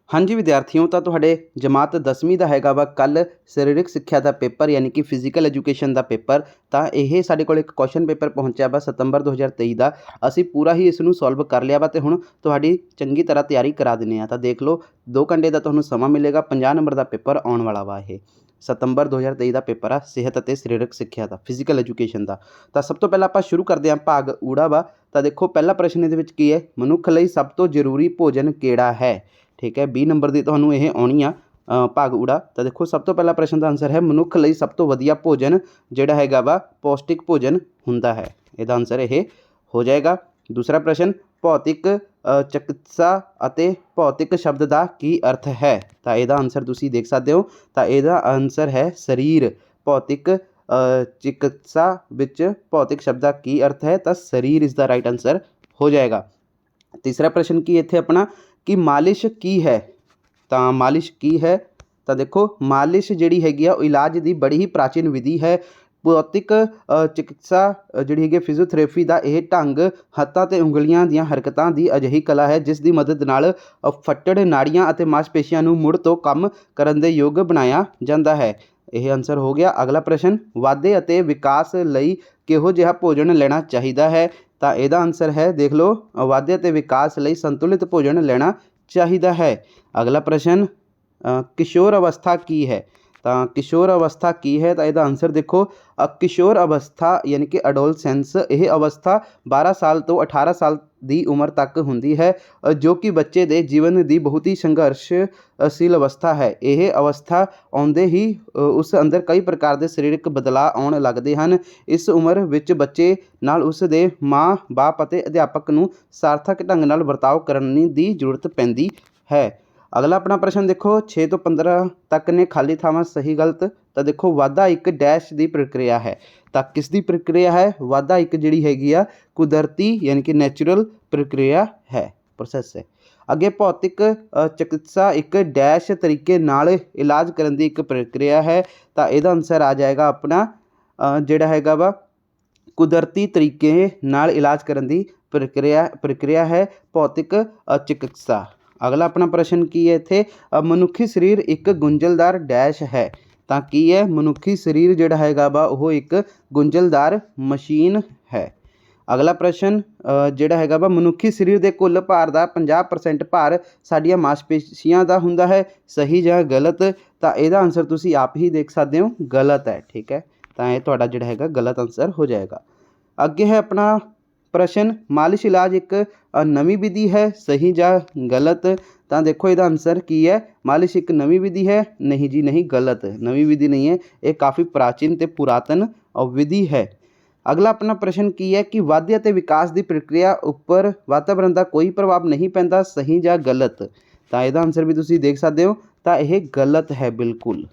हाँ जी विद्यार्थियों, तो तुहाडे जमात 10वीं ਦਾ ਹੈਗਾ ਵਾ ਕੱਲ ਸਰੀਰਕ ਸਿੱਖਿਆ ਦਾ ਪੇਪਰ ਯਾਨੀ ਕਿ ਫਿਜ਼ੀਕਲ ਐਜੂਕੇਸ਼ਨ ਦਾ ਪੇਪਰ। ਤਾਂ ਇਹ ਸਾਡੇ ਕੋਲ ਇੱਕ ਕੁਐਸਚਨ ਪੇਪਰ ਪਹੁੰਚਿਆ ਵਾ ਸਤੰਬਰ 2023 ਦਾ। ਅਸੀਂ ਪੂਰਾ ਹੀ ਇਸ ਨੂੰ ਸੋਲਵ ਕਰ ਲਿਆ ਵਾ ਤੇ ਹੁਣ ਤੁਹਾਡੀ ਚੰਗੀ ਤਰ੍ਹਾਂ ਤਿਆਰੀ ਕਰਾ ਦਿੰਦੇ ਆ। ਤਾਂ ਦੇਖ ਲਓ 2 ਘੰਟੇ ਦਾ ਤੁਹਾਨੂੰ ਸਮਾਂ ਮਿਲੇਗਾ। 50 ਨੰਬਰ ਦਾ ਪੇਪਰ ਆਉਣ ਵਾਲਾ ਵਾ। ਇਹ ਸਤੰਬਰ 2023 ਦਾ ਪੇਪਰ ਆ ਸਿਹਤ ਅਤੇ ਸਰੀਰਕ ਸਿੱਖਿਆ ਦਾ, ਫਿਜ਼ੀਕਲ ਐਜੂਕੇਸ਼ਨ ਦਾ। ਤਾਂ ਸਭ ਤੋਂ ਪਹਿਲਾਂ ਆਪਾਂ ਸ਼ੁਰੂ ਕਰਦੇ ਹਾਂ ਭਾਗ ਊੜਾ ਵਾ। ਤਾਂ ਦੇਖੋ ਪਹਿਲਾ ਪ੍ਰਸ਼ਨ ਇਹਦੇ ਵਿੱਚ ਕੀ ਹੈ, ਮਨੁੱਖ ਲਈ ਸਭ ਤੋਂ ਜ਼ਰੂਰੀ ਭੋਜਨ ਕਿਹੜਾ ਹੈ। ठीक है, 20 नंबर की ਤੁਹਾਨੂੰ ਇਹ ਆਉਣੀ ਆ ਭਾਗ ਊੜਾ। ਤਾਂ ਦੇਖੋ ਸਭ ਤੋਂ ਪਹਿਲਾ ਪ੍ਰਸ਼ਨ ਦਾ ਆਨਸਰ ਹੈ ਮਨੁੱਖ ਲਈ ਸਭ ਤੋਂ ਵਧੀਆ ਭੋਜਨ ਜਿਹੜਾ ਹੈਗਾ ਵਾ ਪੌਸ਼ਟਿਕ ਭੋਜਨ ਹੁੰਦਾ ਹੈ। ਇਹਦਾ ਆਨਸਰ ਇਹ ਹੋ ਜਾਏਗਾ। ਦੂਸਰਾ ਪ੍ਰਸ਼ਨ, ਭੌਤਿਕ ਚਿਕਿਤਸਾ ਅਤੇ ਭੌਤਿਕ ਸ਼ਬਦ ਦਾ ਕੀ ਅਰਥ ਹੈ। ਤਾਂ ਇਹਦਾ ਆਨਸਰ ਤੁਸੀਂ ਦੇਖ ਸਕਦੇ ਹੋ। ਤਾਂ ਇਹਦਾ ਆਨਸਰ ਹੈ ਸਰੀਰ। ਭੌਤਿਕ ਚਿਕਿਤਸਾ ਵਿੱਚ ਭੌਤਿਕ ਸ਼ਬਦ ਦਾ ਕੀ ਅਰਥ ਹੈ, ਤਾਂ ਸਰੀਰ ਇਸ ਦਾ ਰਾਈਟ ਆਨਸਰ ਹੋ ਜਾਏਗਾ। ਤੀਸਰਾ ਪ੍ਰਸ਼ਨ ਕੀ ਇੱਥੇ ਆਪਣਾ कि मालिश की है। तो मालिश की है, तो देखो मालिश जिहड़ी हैगी आ इलाज की बड़ी ही प्राचीन विधि है। भौतिक चिकित्सा जिहड़ी हैगी फिजियोथेरेपी का यह ढंग हत्थां ते उंगलियां दीयां हरकतां दी अजिही कला है जिस दी मदद नाल फट्टड़ नाड़ियां अते मांसपेशियां नूं मुड़ तो काम करन दे योग बनाया जाता है। यह आंसर हो गया। अगला प्रश्न, वाधे अते विकास लई किहो जिहा भोजन लेना चाहिदा है। तो यदा आंसर है देख लो, वाधे ते विकास लई संतुलित भोजन लेना चाहिदा है। अगला प्रश्न, किशोर अवस्था की है। तो किशोर अवस्था की है, तो यदा आंसर देखो किशोर अवस्था यानी कि एडोलसेंस, यह अवस्था 12 साल तो 18 साल की उम्र तक होंदी है जो कि बच्चे के जीवन की बहुत ही संघर्षशील अवस्था है। यह अवस्था आउंदे ही उस अंदर कई प्रकार के सरीरक बदलाव आउण लगदे हन। इस उम्र विच बच्चे नाल उस दे माँ बाप अते अध्यापक नूं सार्थक ढंग नाल वरताव करने की जरूरत पैंदी है। अगला अपना प्रश्न देखो 6 तो 15 तक ने खाली थावां सही गलत। तो देखो वाधा एक डैश की प्रक्रिया है। तो किस दी प्रक्रिया है, वाधा एक जिहड़ी हैगी आ कुदरती यानी कि नैचुरल प्रक्रिया है, प्रोसैस है। अगे भौतिक चिकित्सा एक डैश तरीके नाल इलाज करन दी एक प्रक्रिया है। तो इहदा आंसर आ जाएगा अपना जिहड़ा हैगा वा कुदरती तरीके नाल इलाज करन दी प्रक्रिया है भौतिक चिकित्सा। अगला अपना प्रश्न की है इत्थे, मनुखी शरीर एक गुंझलदार डैश है। तो की है, मनुखी शरीर जिहड़ा हैगा वा ओह एक गुंझलदार मशीन है। अगला प्रश्न जिहड़ा हैगा वा मनुखी शरीर के कुल भार का 50% भार साडियां मांसपेशियां दा हुंदा है, सही या गलत। तो इहदा आंसर तुसीं आप ही देख सकते हो, गलत है। ठीक है, तो यह तुहाडा जिहड़ा हैगा गलत आंसर हो जाएगा। अगे है अपना प्रश्न, मालिश इलाज एक नवी विधि है, सही या गलत। तो देखो इसका आंसर की है, मालिश एक नवी विधि है, नहीं जी नहीं, गलत। नवी विधि नहीं है, ये काफ़ी प्राचीन ते पुरातन विधि है। अगला अपना प्रश्न की है कि वाधे ते विकास की प्रक्रिया उपर वातावरण का कोई प्रभाव नहीं पैंदा, सही या गलत। तो इसका आंसर भी तुसीं देख सकते हो। तो यह गलत है बिल्कुल।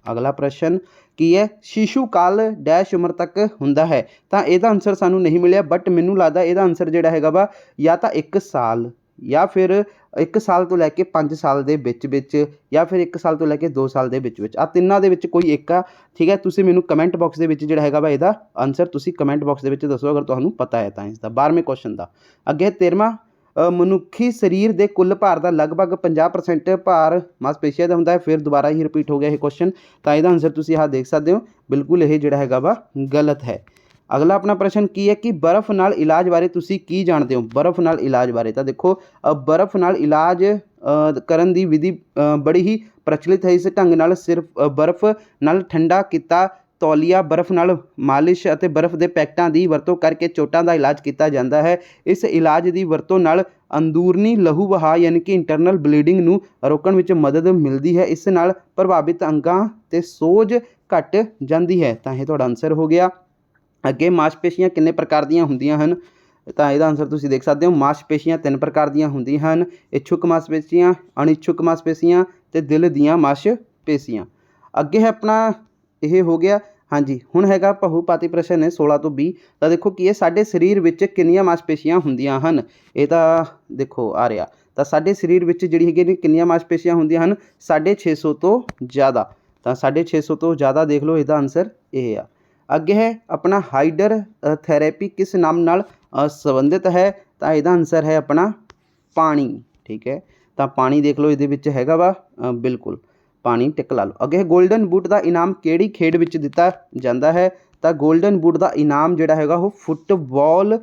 अगला प्रश्न की है, शिशु काल डैश उम्र तक हुंदा है। तो इसका आंसर सानू नहीं मिलिया, बट मैनू लगता इसका आंसर जिहड़ा हैगा वा या तो 1 साल या फिर 1 साल तो लैके 5 साल के विच या फिर 1 साल तो लैके 2 साल के विच आ तिन्नां दे विच कोई एक आ। ठीक है, तुसीं मैनू कमेंट बॉक्स के विच जिहड़ा हैगा वा इहदा आंसर तुसीं कमेंट बॉक्स के विच दसो अगर तुहानूं पता है। तो इसका 12वें क्वेश्चन का अगे 13वां, मनुखी शरीर के कुल भार का लगभग 50% भार मांसपेशियां का हुंदा है। फिर दोबारा ही रिपीट हो गया ये क्वेश्चन। तो इसका आंसर तुसीं यहाँ देख सकते हो, बिल्कुल ये जिहड़ा हैगा वा गलत है। अगला अपना प्रश्न की है कि बर्फ नाल इलाज बारे तुसीं की जानते हो। बर्फ नाल इलाज बारे तो देखो बर्फ नाल इलाज करन दी विधि बड़ी ही प्रचलित है। इस ढंग नाल सिर्फ बर्फ नाल ठंडा किता तौलिया, बर्फ नाल मालिश अते बर्फ के पैकेटां की वरतों करके चोटां का इलाज किया जाता है। इस इलाज की वरतों नाल अंदरूनी लहू बहा यानी कि इंटरनल ब्लीडिंग नूं रोकण विच मदद मिलती है। इस नाल प्रभावित अंगां ते सोज घट जाती है। तो यह तुहाडा आंसर हो गया। अगे मांसपेशियां किन्ने प्रकार दीयां हुंदियां हन। तो इसका आंसर तुसीं देख सकते हो, मांसपेशियां 3 प्रकार दीयां हुंदियां हन, इच्छुक मांसपेशियां, अनिच्छुक मांसपेशियां ते दिल दीयां मांसपेशियां। अगे है अपना यह हो गया। हाँ जी, हुण हैगा बहुपाती प्रश्न है 16 तो 20। तो देखो कि साडे शरीर विच किन्नियां मांसपेशियां हुंदियां हन। ये तो देखो आ रहा। तो साडे शरीर विच जिहड़ी हैगी ने किन्नियां मांसपेशियां हुंदियां हन, 650 तो ज़्यादा। तो 650 तो ज़्यादा देख लो, इसका आंसर ये आ। अगे है अपना हाइडर थेरेपी किस नाम नाल संबंधित है। तो इसका आंसर है अपना पानी। ठीक है, ਤਾਂ ਪਾਣੀ ਦੇਖ ਲਓ ਇਹਦੇ ਵਿੱਚ ਹੈਗਾ ਵਾ ਬਿਲਕੁਲ ਪਾਣੀ ਟਿਕ ਲਾ ਲਓ। ਅੱਗੇ ਗੋਲਡਨ ਬੂਟ ਦਾ ਇਨਾਮ ਕਿਹੜੀ ਖੇਡ ਵਿੱਚ ਦਿੱਤਾ ਜਾਂਦਾ ਹੈ? ਤਾਂ ਗੋਲਡਨ ਬੂਟ ਦਾ ਇਨਾਮ ਜਿਹੜਾ ਹੈਗਾ ਉਹ ਫੁੱਟਬਾਲ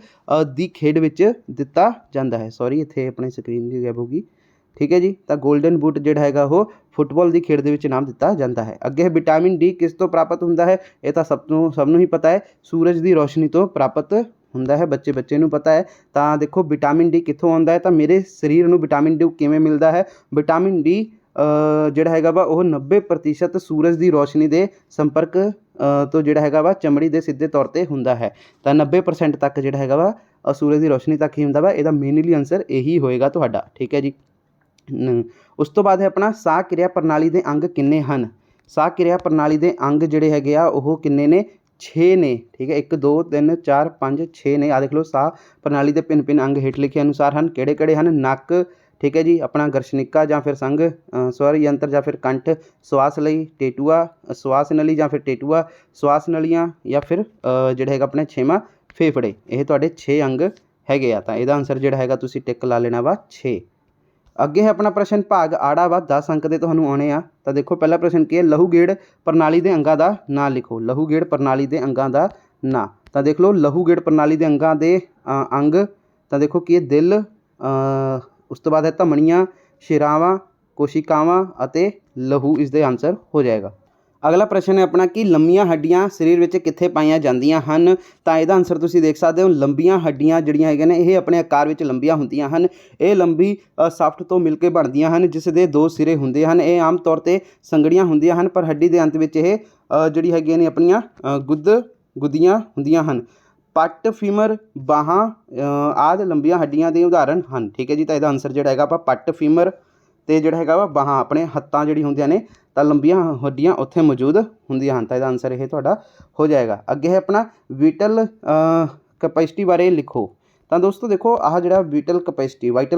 ਦੀ ਖੇਡ ਵਿੱਚ ਦਿੱਤਾ ਜਾਂਦਾ ਹੈ। ਸੌਰੀ ਇੱਥੇ ਆਪਣੇ ਸਕਰੀਨ ਦੀ ਗੈਪ ਹੋ ਗਈ। ਠੀਕ ਹੈ ਜੀ, ਤਾਂ ਗੋਲਡਨ ਬੂਟ ਜਿਹੜਾ ਹੈਗਾ ਉਹ ਫੁੱਟਬਾਲ ਦੀ ਖੇਡ ਦੇ ਵਿੱਚ ਇਨਾਮ ਦਿੱਤਾ ਜਾਂਦਾ ਹੈ। ਅੱਗੇ ਵਿਟਾਮਿਨ ਡੀ ਕਿਸ ਤੋਂ ਪ੍ਰਾਪਤ ਹੁੰਦਾ ਹੈ? ਇਹ ਤਾਂ ਸਭ ਨੂੰ ਹੀ ਪਤਾ ਹੈ, ਸੂਰਜ ਦੀ ਰੋਸ਼ਨੀ ਤੋਂ ਪ੍ਰਾਪਤ ਹੁੰਦਾ ਹੈ। ਬੱਚੇ ਨੂੰ ਪਤਾ ਹੈ। ਤਾਂ ਦੇਖੋ ਵਿਟਾਮਿਨ ਡੀ ਕਿੱਥੋਂ ਆਉਂਦਾ ਹੈ? ਤਾਂ ਮੇਰੇ ਸਰੀਰ ਨੂੰ ਵਿਟਾਮਿਨ ਡੀ ਕਿਵੇਂ ਮਿਲਦਾ ਹੈ? ਵਿਟਾਮਿਨ ਡੀ ਜਿਹੜਾ ਹੈਗਾ ਵਾ ਉਹ 90% ਸੂਰਜ ਦੀ ਰੋਸ਼ਨੀ ਦੇ ਸੰਪਰਕ ਤੋਂ ਜਿਹੜਾ ਹੈਗਾ ਵਾ ਚਮੜੀ ਦੇ ਸਿੱਧੇ ਤੌਰ 'ਤੇ ਹੁੰਦਾ ਹੈ। ਤਾਂ 90% ਤੱਕ ਜਿਹੜਾ ਹੈਗਾ ਵਾ ਸੂਰਜ ਦੀ ਰੋਸ਼ਨੀ ਤੱਕ ਹੀ ਹੁੰਦਾ ਵਾ। ਇਹਦਾ ਮੇਨਲੀ ਆਨਸਰ ਇਹੀ ਹੋਏਗਾ ਤੁਹਾਡਾ। ਠੀਕ ਹੈ ਜੀ। ਉਸ ਤੋਂ ਬਾਅਦ ਹੈ ਆਪਣਾ ਸਾਹ ਕਿਰਿਆ ਪ੍ਰਣਾਲੀ ਦੇ ਅੰਗ ਕਿੰਨੇ ਹਨ? ਸਾਹ ਕਿਰਿਆ ਪ੍ਰਣਾਲੀ ਦੇ ਅੰਗ ਜਿਹੜੇ ਹੈਗੇ ਆ ਉਹ ਕਿੰਨੇ ਨੇ? 6 ਨੇ। ਠੀਕ ਹੈ, 1 2 3 4 5 6 ਨੇ। ਆ ਦੇਖ ਲਓ ਸਾਹ ਪ੍ਰਣਾਲੀ ਦੇ ਭਿੰਨ ਭਿੰਨ ਅੰਗ ਹੇਠ ਲਿਖੇ ਅਨੁਸਾਰ ਹਨ। ਕਿਹੜੇ ਕਿਹੜੇ ਹਨ? ਨੱਕ, ਠੀਕ ਹੈ ਜੀ, ਆਪਣਾ ਗਰਸ਼ਨਿਕਾ ਜਾਂ ਫਿਰ ਸੰਘ, ਸਵਰ ਯੰਤਰ ਜਾਂ ਫਿਰ ਕੰਠ, ਸਵਾਸ ਲਈ ਟੇਟੂਆ, ਸਵਾਸ ਨਲੀ ਜਾਂ ਫਿਰ ਟੇਟੂਆ, ਸਵਾਸ ਨਲੀਆਂ ਜਾਂ ਫਿਰ ਜਿਹੜਾ ਹੈਗਾ ਆਪਣੇ 6ਵਾਂ ਫੇਫੜੇ। ਇਹ ਤੁਹਾਡੇ 6 ਅੰਗ ਹੈਗੇ ਆ। ਤਾਂ ਇਹਦਾ ਆਨਸਰ ਜਿਹੜਾ ਹੈਗਾ ਤੁਸੀਂ ਟਿਕ ਲਾ ਲੈਣਾ ਵਾ 6। ਅੱਗੇ ਹੈ ਆਪਣਾ ਪ੍ਰਸ਼ਨ ਭਾਗ ਆੜਾ ਵਾ 10 ਅੰਕ ਦੇ ਤੁਹਾਨੂੰ ਆਉਣੇ ਆ। ਤਾਂ ਦੇਖੋ ਪਹਿਲਾ ਪ੍ਰਸ਼ਨ ਕੀ ਹੈ? ਲਹੂ ਗੇੜ ਪ੍ਰਣਾਲੀ ਦੇ ਅੰਗਾਂ ਦਾ ਨਾਂ ਲਿਖੋ। ਲਹੂ ਗੇੜ ਪ੍ਰਣਾਲੀ ਦੇ ਅੰਗਾਂ ਦਾ ਨਾਂ। ਤਾਂ ਦੇਖ ਲਓ ਲਹੂ ਗੇੜ ਪ੍ਰਣਾਲੀ ਦੇ ਅੰਗਾਂ ਦੇ ਅੰਗ ਤਾਂ ਦੇਖੋ ਕੀ ਹੈ? ਦਿਲ, ਉਸ ਤੋਂ ਬਾਅਦ ਹੈ ਧਮਨੀਆਂ, ਸ਼ਿਰਾਵਾਂ, ਕੋਸ਼ਿਕਾਵਾਂ ਅਤੇ ਲਹੂ ਇਸ ਦੇ ਆਨਸਰ ਹੋ ਜਾਏਗਾ। ਅਗਲਾ ਪ੍ਰਸ਼ਨ ਹੈ ਆਪਣਾ ਕਿ ਲੰਮੀਆਂ ਹੱਡੀਆਂ ਸਰੀਰ ਵਿੱਚ ਕਿੱਥੇ ਪਾਈਆਂ ਜਾਂਦੀਆਂ ਹਨ? ਤਾਂ ਇਹਦਾ ਆਨਸਰ ਤੁਸੀਂ ਦੇਖ ਸਕਦੇ ਹੋ। ਲੰਬੀਆਂ ਹੱਡੀਆਂ ਜਿਹੜੀਆਂ ਹੈਗੀਆਂ ਨੇ ਇਹ ਆਪਣੇ ਆਕਾਰ ਵਿੱਚ ਲੰਬੀਆਂ ਹੁੰਦੀਆਂ ਹਨ। ਇਹ ਲੰਬੀ ਸਾਫਟ ਤੋਂ ਮਿਲ ਕੇ ਬਣਦੀਆਂ ਹਨ ਜਿਸ ਦੇ 2 ਸਿਰੇ ਹੁੰਦੇ ਹਨ। ਇਹ ਆਮ ਤੌਰ 'ਤੇ ਸੰਘਣੀਆਂ ਹੁੰਦੀਆਂ ਹਨ ਪਰ ਹੱਡੀ ਦੇ ਅੰਤ ਵਿੱਚ ਇਹ ਜਿਹੜੀ ਹੈਗੀਆਂ ਨੇ ਆਪਣੀਆਂ ਗੁੱਦੀਆਂ ਹੁੰਦੀਆਂ ਹਨ। ਪੱਟ, ਫੀਮਰ, ਬਾਹਾਂ ਆਦਿ ਲੰਬੀਆਂ ਹੱਡੀਆਂ ਦੇ ਉਦਾਹਰਣ ਹਨ। ਠੀਕ ਹੈ ਜੀ, ਤਾਂ ਇਹਦਾ ਆਨਸਰ ਜਿਹੜਾ ਹੈਗਾ ਆਪਾਂ ਪੱਟ, ਫੀਮਰ ਅਤੇ ਜਿਹੜਾ ਹੈਗਾ ਵਾ ਬਾਹਾਂ ਆਪਣੇ ਹੱਥਾਂ ਜਿਹੜੀ ਹੁੰਦੀਆਂ ਨੇ ਤਾਂ ਲੰਬੀਆਂ ਹੱਡੀਆਂ ਉੱਥੇ ਮੌਜੂਦ ਹੁੰਦੀਆਂ ਹਨ। ਤਾਂ ਇਹਦਾ ਆਨਸਰ ਇਹ ਤੁਹਾਡਾ ਹੋ ਜਾਏਗਾ। ਅੱਗੇ ਹੈ ਆਪਣਾ ਵਿਟਲ ਕਪੈਸਿਟੀ ਬਾਰੇ ਲਿਖੋ। ਤਾਂ ਦੋਸਤੋ ਦੇਖੋ ਆਹ ਜਿਹੜਾ ਵਾਈਟਲ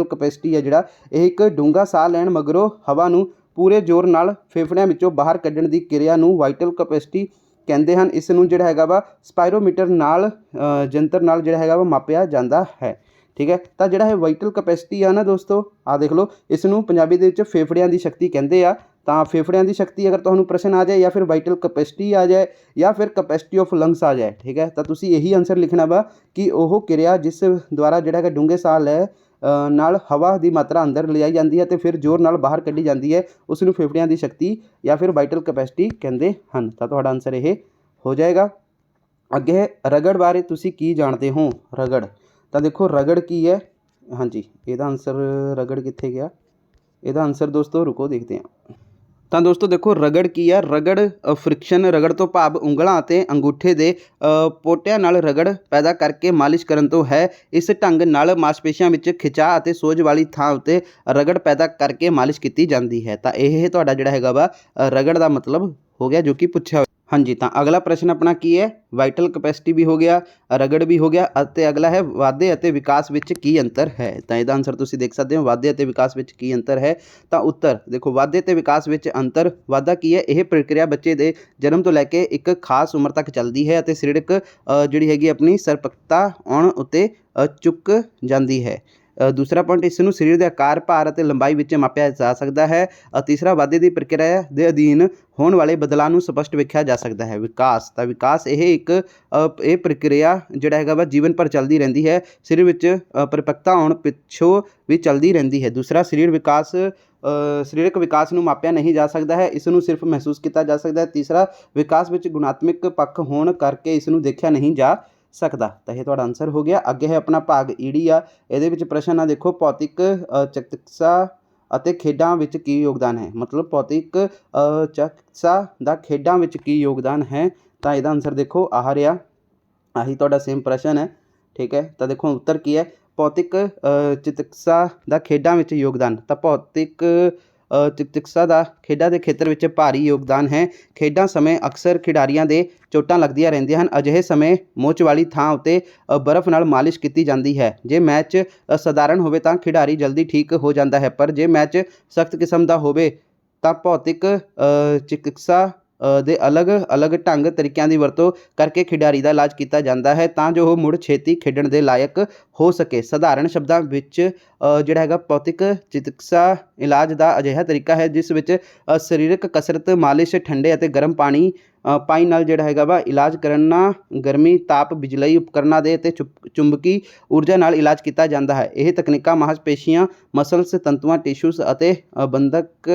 ਕਪੈਸਿਟੀ ਹੈ ਜਿਹੜਾ ਇਹ ਇੱਕ ਡੂੰਘਾ ਸਾਹ ਲੈਣ ਮਗਰੋਂ ਹਵਾ ਨੂੰ ਪੂਰੇ ਜ਼ੋਰ ਨਾਲ ਫੇਫੜਿਆਂ ਵਿੱਚੋਂ ਬਾਹਰ ਕੱਢਣ ਦੀ ਕਿਰਿਆ ਨੂੰ ਵਾਈਟਲ ਕਪੈਸਿਟੀ ਕਹਿੰਦੇ ਹਨ। ਇਸ ਨੂੰ ਜਿਹੜਾ ਹੈਗਾ ਵਾ ਸਪਾਇਰੋਮੀਟਰ ਨਾਲ ਜੰਤਰ ਨਾਲ ਜਿਹੜਾ ਹੈਗਾ ਵਾ ਮਾਪਿਆ ਜਾਂਦਾ ਹੈ। ਠੀਕ ਹੈ, ਤਾਂ ਜਿਹੜਾ ਇਹ ਵਾਈਟਲ ਕਪੈਸਿਟੀ ਆ ਨਾ ਦੋਸਤੋ, ਆਹ ਦੇਖ ਲਓ ਇਸ ਨੂੰ ਪੰਜਾਬੀ ਦੇ ਵਿੱਚ ਫੇਫੜਿਆਂ ਦੀ ਸ਼ਕਤੀ ਕਹਿੰਦੇ ਆ। ਤਾਂ ਫੇਫੜਿਆਂ ਦੀ ਸ਼ਕਤੀ ਅਗਰ ਤੁਹਾਨੂੰ ਪ੍ਰਸ਼ਨ ਆ ਜਾਏ ਜਾਂ ਫਿਰ ਵਾਈਟਲ ਕਪੈਸਿਟੀ ਆ ਜਾਏ ਜਾਂ ਫਿਰ ਕਪੈਸਿਟੀ ਆਫ ਲੰਗਸ ਆ ਜਾਏ, ਠੀਕ ਹੈ, ਤਾਂ ਤੁਸੀਂ ਇਹੀ ਆਨਸਰ ਲਿਖਣਾ ਵਾ ਕਿ ਉਹ ਕਿਰਿਆ ਜਿਸ ਦੁਆਰਾ ਜਿਹੜਾ ਹੈਗਾ ਡੂੰਘੇ ਸਾਹ ਲੈ ਨਾਲ ਹਵਾ ਦੀ ਮਾਤਰਾ ਅੰਦਰ ਲਿਆਈ ਜਾਂਦੀ ਹੈ ਅਤੇ ਫਿਰ ਜ਼ੋਰ ਨਾਲ ਬਾਹਰ ਕੱਢੀ ਜਾਂਦੀ ਹੈ, ਉਸ ਨੂੰ ਫੇਫੜਿਆਂ ਦੀ ਸ਼ਕਤੀ ਜਾਂ ਫਿਰ ਵਾਈਟਲ ਕਪੈਸਿਟੀ ਕਹਿੰਦੇ ਹਨ। ਤਾਂ ਤੁਹਾਡਾ ਆਨਸਰ ਇਹ ਹੋ ਜਾਏਗਾ। ਅੱਗੇ ਰਗੜ ਬਾਰੇ ਤੁਸੀਂ ਕੀ ਜਾਣਦੇ ਹੋ? ਰਗੜ, ਤਾਂ ਦੇਖੋ ਰਗੜ ਕੀ ਹੈ? ਹਾਂਜੀ, ਇਹਦਾ ਆਨਸਰ ਰਗੜ ਕਿੱਥੇ ਗਿਆ? ਇਹਦਾ ਆਨਸਰ ਦੋਸਤੋ ਰੁਕੋ ਦੇਖਦੇ ਹਾਂ। ਤਾਂ ਦੋਸਤੋ ਦੇਖੋ ਰਗੜ ਕੀ ਆ? ਰਗੜ ਫ੍ਰਿਕਸ਼ਨ, ਰਗੜ ਤੋਂ ਭਾਵ ਉਂਗਲਾਂ ਅਤੇ ਅੰਗੂਠੇ ਦੇ ਪੋਟਿਆਂ ਨਾਲ ਰਗੜ ਪੈਦਾ ਕਰਕੇ ਮਾਲਿਸ਼ ਕਰਨ ਤੋਂ ਹੈ। ਇਸ ਢੰਗ ਨਾਲ ਮਾਸਪੇਸ਼ੀਆਂ ਵਿੱਚ ਖਿਚਾਅ ਅਤੇ ਸੋਜ ਵਾਲੀ ਥਾਂ ਉੱਤੇ ਰਗੜ ਪੈਦਾ ਕਰਕੇ ਮਾਲਿਸ਼ ਕੀਤੀ ਜਾਂਦੀ ਹੈ। ਤਾਂ ਇਹ ਤੁਹਾਡਾ ਜਿਹੜਾ ਹੈਗਾ ਵਾ ਰਗੜ ਦਾ ਮਤਲਬ ਹੋ ਗਿਆ ਜੋ ਕਿ ਪੁੱਛਿਆ। ਹਾਂਜੀ, ਤਾਂ ਅਗਲਾ ਪ੍ਰਸ਼ਨ ਆਪਣਾ ਕੀ ਹੈ? ਵਾਈਟਲ ਕਪੈਸਿਟੀ ਵੀ ਹੋ ਗਿਆ, ਰਗੜ ਵੀ ਹੋ ਗਿਆ ਅਤੇ ਅਗਲਾ ਹੈ ਵਾਧੇ ਅਤੇ ਵਿਕਾਸ ਵਿੱਚ ਕੀ ਅੰਤਰ ਹੈ? ਤਾਂ ਇਹਦਾ ਆਨਸਰ ਤੁਸੀਂ ਦੇਖ ਸਕਦੇ ਹੋ। ਵਾਧੇ ਅਤੇ ਵਿਕਾਸ ਵਿੱਚ ਕੀ ਅੰਤਰ ਹੈ? ਤਾਂ ਉੱਤਰ ਦੇਖੋ ਵਾਧੇ ਅਤੇ ਵਿਕਾਸ ਵਿੱਚ ਅੰਤਰ। ਵਾਧਾ ਕੀ ਹੈ? ਇਹ ਪ੍ਰਕਿਰਿਆ ਬੱਚੇ ਦੇ ਜਨਮ ਤੋਂ ਲੈ ਕੇ ਇੱਕ ਖਾਸ ਉਮਰ ਤੱਕ ਚੱਲਦੀ ਹੈ ਅਤੇ ਸਰੀਰਕ ਜਿਹੜੀ ਹੈਗੀ ਆਪਣੀ ਸਰਪੱਕਤਾ ਆਉਣ ਉੱਤੇ ਚੁੱਕ ਜਾਂਦੀ ਹੈ। ਦੂਸਰਾ ਪੁਆਇੰਟ, ਇਸ ਨੂੰ ਸਰੀਰ ਦੇ ਆਕਾਰ, ਭਾਰ ਅਤੇ ਲੰਬਾਈ ਵਿੱਚ ਮਾਪਿਆ ਜਾ ਸਕਦਾ ਹੈ। ਤੀਸਰਾ, ਵਾਧੇ ਦੀ ਪ੍ਰਕਿਰਿਆ ਦੇ ਅਧੀਨ ਹੋਣ ਵਾਲੇ ਬਦਲਾਅ ਨੂੰ ਸਪਸ਼ਟ ਵੇਖਿਆ ਜਾ ਸਕਦਾ ਹੈ। ਵਿਕਾਸ, ਤਾਂ ਵਿਕਾਸ ਇਹ ਪ੍ਰਕਿਰਿਆ ਜਿਹੜਾ ਹੈਗਾ ਵਾ ਜੀਵਨ ਭਰ ਚੱਲਦੀ ਰਹਿੰਦੀ ਹੈ। ਸਰੀਰ ਵਿੱਚ ਪਰਿਪੱਕਤਾ ਆਉਣ ਪਿੱਛੋਂ ਵੀ ਚੱਲਦੀ ਰਹਿੰਦੀ ਹੈ। ਦੂਸਰਾ, ਸਰੀਰਕ ਵਿਕਾਸ ਨੂੰ ਮਾਪਿਆ ਨਹੀਂ ਜਾ ਸਕਦਾ ਹੈ, ਇਸ ਨੂੰ ਸਿਰਫ ਮਹਿਸੂਸ ਕੀਤਾ ਜਾ ਸਕਦਾ ਹੈ। ਤੀਸਰਾ, ਵਿਕਾਸ ਵਿੱਚ ਗੁਣਾਤਮਕ ਪੱਖ ਹੋਣ ਕਰਕੇ ਇਸ ਨੂੰ ਦੇਖਿਆ ਨਹੀਂ ਜਾ ਸਕਦਾ। ਤਾਂ ਇਹ ਤੁਹਾਡਾ ਆਨਸਰ ਹੋ ਗਿਆ। ਅੱਗੇ ਹੈ ਆਪਣਾ ਭਾਗ ਈੜੀ ਆ। ਇਹਦੇ ਵਿੱਚ ਪ੍ਰਸ਼ਨ ਆ ਦੇਖੋ, ਭੌਤਿਕ ਚਿਕਿਤਸਾ ਅਤੇ ਖੇਡਾਂ ਵਿੱਚ ਕੀ ਯੋਗਦਾਨ ਹੈ? ਮਤਲਬ ਭੌਤਿਕ ਚਿਕਿਤਸਾ ਦਾ ਖੇਡਾਂ ਵਿੱਚ ਕੀ ਯੋਗਦਾਨ ਹੈ? ਤਾਂ ਇਹਦਾ ਆਨਸਰ ਦੇਖੋ ਆਹ ਰਿਹਾ, ਆਹੀ ਤੁਹਾਡਾ ਸੇਮ ਪ੍ਰਸ਼ਨ ਹੈ। ਠੀਕ ਹੈ, ਤਾਂ ਦੇਖੋ ਉੱਤਰ ਕੀ ਹੈ? ਭੌਤਿਕ ਚਿਕਿਤਸਾ ਦਾ ਖੇਡਾਂ ਵਿੱਚ ਯੋਗਦਾਨ। ਤਾਂ ਭੌਤਿਕ ਚਿਕਿਤਸਾ ਦਾ ਖੇਡਾਂ ਦੇ ਖੇਤਰ ਵਿੱਚ ਭਾਰੀ ਯੋਗਦਾਨ ਹੈ। ਖੇਡਾਂ ਸਮੇਂ ਅਕਸਰ ਖਿਡਾਰੀਆਂ ਦੇ ਚੋਟਾਂ ਲੱਗਦੀਆਂ ਰਹਿੰਦੀਆਂ ਹਨ। ਅਜਿਹੇ ਸਮੇਂ ਮੋਚ ਵਾਲੀ ਥਾਂ ਉੱਤੇ ਬਰਫ਼ ਨਾਲ ਮਾਲਿਸ਼ ਕੀਤੀ ਜਾਂਦੀ ਹੈ। ਜੇ ਮੈਚ ਸਧਾਰਨ ਹੋਵੇ ਤਾਂ ਖਿਡਾਰੀ ਜਲਦੀ ਠੀਕ ਹੋ ਜਾਂਦਾ ਹੈ, ਪਰ ਜੇ ਮੈਚ ਸਖਤ ਕਿਸਮ ਦਾ ਹੋਵੇ ਤਾਂ ਭੌਤਿਕ ਚਿਕਿਤਸਾ ਦੇ ਅਲੱਗ-ਅਲੱਗ ਢੰਗ ਤਰੀਕਿਆਂ ਦੀ ਵਰਤੋਂ ਕਰਕੇ ਖਿਡਾਰੀ ਦਾ ਇਲਾਜ ਕੀਤਾ ਜਾਂਦਾ ਹੈ ਤਾਂ ਜੋ ਉਹ ਮੁੜ ਛੇਤੀ ਖੇਡਣ ਦੇ ਲਾਇਕ ਹੋ ਸਕੇ। ਸਧਾਰਨ ਸ਼ਬਦਾਂ ਵਿੱਚ ਜਿਹੜਾ ਹੈਗਾ ਭੌਤਿਕ ਚਿਕਿਤਸਾ ਇਲਾਜ ਦਾ ਅਜਿਹਾ ਤਰੀਕਾ ਹੈ ਜਿਸ ਵਿੱਚ ਸਰੀਰਕ ਕਸਰਤ, ਮਾਲਿਸ਼, ਠੰਡੇ ਅਤੇ ਗਰਮ ਪਾਣੀ ਨਾਲ ਜਿਹੜਾ ਹੈਗਾ ਵਾ ਇਲਾਜ ਕਰਨਾ, ਗਰਮੀ, ਤਾਪ, ਬਿਜਲਈ ਉਪਕਰਨਾਂ ਦੇ ਅਤੇ ਚੁੰਬਕੀ ਊਰਜਾ ਨਾਲ ਇਲਾਜ ਕੀਤਾ ਜਾਂਦਾ ਹੈ। ਇਹ ਤਕਨੀਕਾਂ ਮਾਸਪੇਸ਼ੀਆਂ, ਮਸਲਸ, ਤੰਤੂਆਂ, ਟਿਸ਼ੂਜ਼ ਅਤੇ ਬੰਧਕ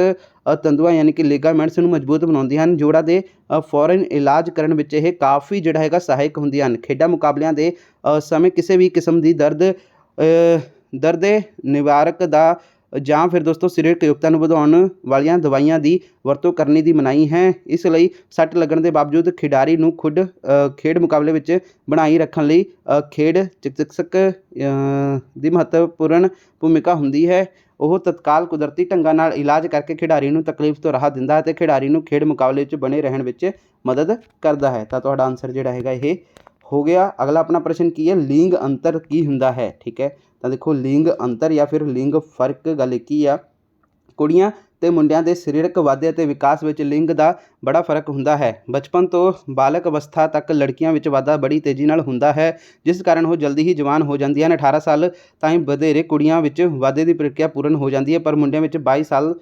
ਤੰਤੂਆਂ ਯਾਨੀ ਕਿ ਲਿਗਾਮੈਂਟਸ ਨੂੰ ਮਜ਼ਬੂਤ ਬਣਾਉਂਦੀਆਂ ਹਨ। ਜੋੜਾਂ ਦੇ ਫੌਰਨ ਇਲਾਜ ਕਰਨ ਵਿੱਚ ਇਹ ਕਾਫੀ ਜਿਹੜਾ ਹੈਗਾ ਸਹਾਇਕ ਹੁੰਦੀਆਂ ਹਨ। ਖੇਡਾਂ ਮੁਕਾਬਲਿਆਂ ਦੇ ਸਮੇਂ ਕਿਸੇ ਵੀ ਕਿਸਮ ਦੀ ਦਰਦ ਨਿਵਾਰਕ ਦਾ ਜਾਂ ਫਿਰ ਦੋਸਤੋ ਸਰੀਰਕ ਯੋਗਤਾ ਨੂੰ ਵਧਾਉਣ ਵਾਲੀਆਂ ਦਵਾਈਆਂ ਦੀ ਵਰਤੋਂ ਕਰਨੀ ਦੀ ਮਨਾਹੀ ਹੈ। ਇਸ ਲਈ ਸੱਟ ਲੱਗਣ ਦੇ ਬਾਵਜੂਦ ਖਿਡਾਰੀ ਨੂੰ ਖੇਡ ਮੁਕਾਬਲੇ ਵਿੱਚ ਬਣਾਈ ਰੱਖਣ ਲਈ ਖੇਡ ਚਿਕਿਤਸਕ ਦੀ ਮਹੱਤਵਪੂਰਨ ਭੂਮਿਕਾ ਹੁੰਦੀ ਹੈ। ਉਹ ਤਤਕਾਲ ਕੁਦਰਤੀ ਢੰਗਾਂ ਨਾਲ ਇਲਾਜ ਕਰਕੇ ਖਿਡਾਰੀ ਨੂੰ ਤਕਲੀਫ ਤੋਂ ਰਾਹਤ ਦਿੰਦਾ ਹੈ ਅਤੇ ਖਿਡਾਰੀ ਨੂੰ ਖੇਡ ਮੁਕਾਬਲੇ ਵਿੱਚ ਬਣੇ ਰਹਿਣ ਵਿੱਚ ਮਦਦ ਕਰਦਾ ਹੈ। ਤਾਂ ਤੁਹਾਡਾ ਆਨਸਰ ਜਿਹੜਾ ਹੈਗਾ ਇਹ ਹੋ ਗਿਆ। ਅਗਲਾ ਆਪਣਾ ਪ੍ਰਸ਼ਨ ਕੀ ਹੈ, ਲਿੰਗ ਅੰਤਰ ਕੀ ਹੁੰਦਾ ਹੈ। ਠੀਕ ਹੈ, ਤਾਂ ਦੇਖੋ ਲਿੰਗ ਅੰਤਰ ਜਾਂ ਫਿਰ ਲਿੰਗ ਫਰਕ ਗੱਲ ਕੀ ਆ, ਕੁੜੀਆਂ ਅਤੇ ਮੁੰਡਿਆਂ ਦੇ ਸਰੀਰਕ ਵਾਧੇ ਅਤੇ ਵਿਕਾਸ ਵਿੱਚ ਲਿੰਗ ਦਾ ਬੜਾ ਫਰਕ ਹੁੰਦਾ ਹੈ। ਬਚਪਨ ਤੋਂ ਬਾਲਕ ਅਵਸਥਾ ਤੱਕ ਲੜਕੀਆਂ ਵਿੱਚ ਵਾਧਾ ਬੜੀ ਤੇਜ਼ੀ ਨਾਲ ਹੁੰਦਾ ਹੈ ਜਿਸ ਕਾਰਨ ਉਹ ਜਲਦੀ ਹੀ ਜਵਾਨ ਹੋ ਜਾਂਦੀਆਂ ਹਨ। 18 ਸਾਲ ਤਾਈਂ ਵਧੇਰੇ ਕੁੜੀਆਂ ਵਿੱਚ ਵਾਧੇ ਦੀ ਪ੍ਰਕਿਰਿਆ ਪੂਰਨ ਹੋ ਜਾਂਦੀ ਹੈ ਪਰ ਮੁੰਡਿਆਂ ਵਿੱਚ 22 ਸਾਲ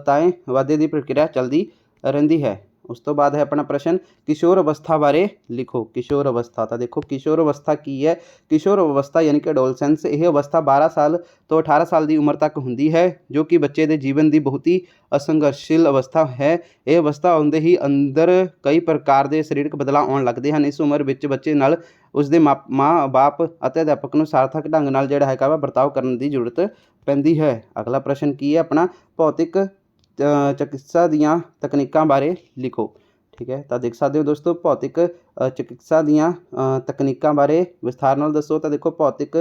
ਤਾਈਂ ਵਾਧੇ ਦੀ ਪ੍ਰਕਿਰਿਆ ਚੱਲਦੀ ਰਹਿੰਦੀ ਹੈ। ਉਸ ਤੋਂ ਬਾਅਦ ਹੈ ਆਪਣਾ ਪ੍ਰਸ਼ਨ, ਕਿਸ਼ੋਰ ਅਵਸਥਾ ਬਾਰੇ ਲਿਖੋ। ਕਿਸ਼ੋਰ ਅਵਸਥਾ, ਤਾਂ ਦੇਖੋ ਕਿਸ਼ੋਰ ਅਵਸਥਾ ਕੀ ਹੈ। ਕਿਸ਼ੋਰ ਅਵਸਥਾ ਯਾਨੀ ਕਿ ਅਡੋਲਸੈਂਸ, ਇਹ ਅਵਸਥਾ 12 ਸਾਲ ਤੋਂ 18 ਸਾਲ ਦੀ ਉਮਰ ਤੱਕ ਹੁੰਦੀ ਹੈ ਜੋ ਕਿ ਬੱਚੇ ਦੇ ਜੀਵਨ ਦੀ ਬਹੁਤ ਹੀ ਸੰਘਰਸ਼ੀਲ ਅਵਸਥਾ ਹੈ। ਇਹ ਅਵਸਥਾ ਆਉਂਦੇ ਹੀ ਅੰਦਰ ਕਈ ਪ੍ਰਕਾਰ ਦੇ ਸਰੀਰਕ ਬਦਲਾਅ ਆਉਣ ਲੱਗਦੇ ਹਨ। ਇਸ ਉਮਰ ਵਿੱਚ ਬੱਚੇ ਨਾਲ ਉਸਦੇ ਮਾਂ ਬਾਪ ਅਤੇ ਅਧਿਆਪਕ ਨੂੰ ਸਾਰਥਕ ਢੰਗ ਨਾਲ ਜਿਹੜਾ ਹੈਗਾ ਵਾ ਵਰਤਾਓ ਕਰਨ ਦੀ ਜ਼ਰੂਰਤ ਪੈਂਦੀ ਹੈ। ਅਗਲਾ ਪ੍ਰਸ਼ਨ ਕੀ ਹੈ ਆਪਣਾ, ਭੌਤਿਕ ਚਿਕਿਤਸਾ ਦੀਆਂ ਤਕਨੀਕਾਂ ਬਾਰੇ ਲਿਖੋ। ਠੀਕ ਹੈ, ਤਾਂ ਦੇਖ ਸਕਦੇ ਹੋ ਦੋਸਤੋ ਭੌਤਿਕ ਚਿਕਿਤਸਾ ਦੀਆਂ ਤਕਨੀਕਾਂ ਬਾਰੇ ਵਿਸਥਾਰ ਨਾਲ ਦੱਸੋ। ਤਾਂ ਦੇਖੋ ਭੌਤਿਕ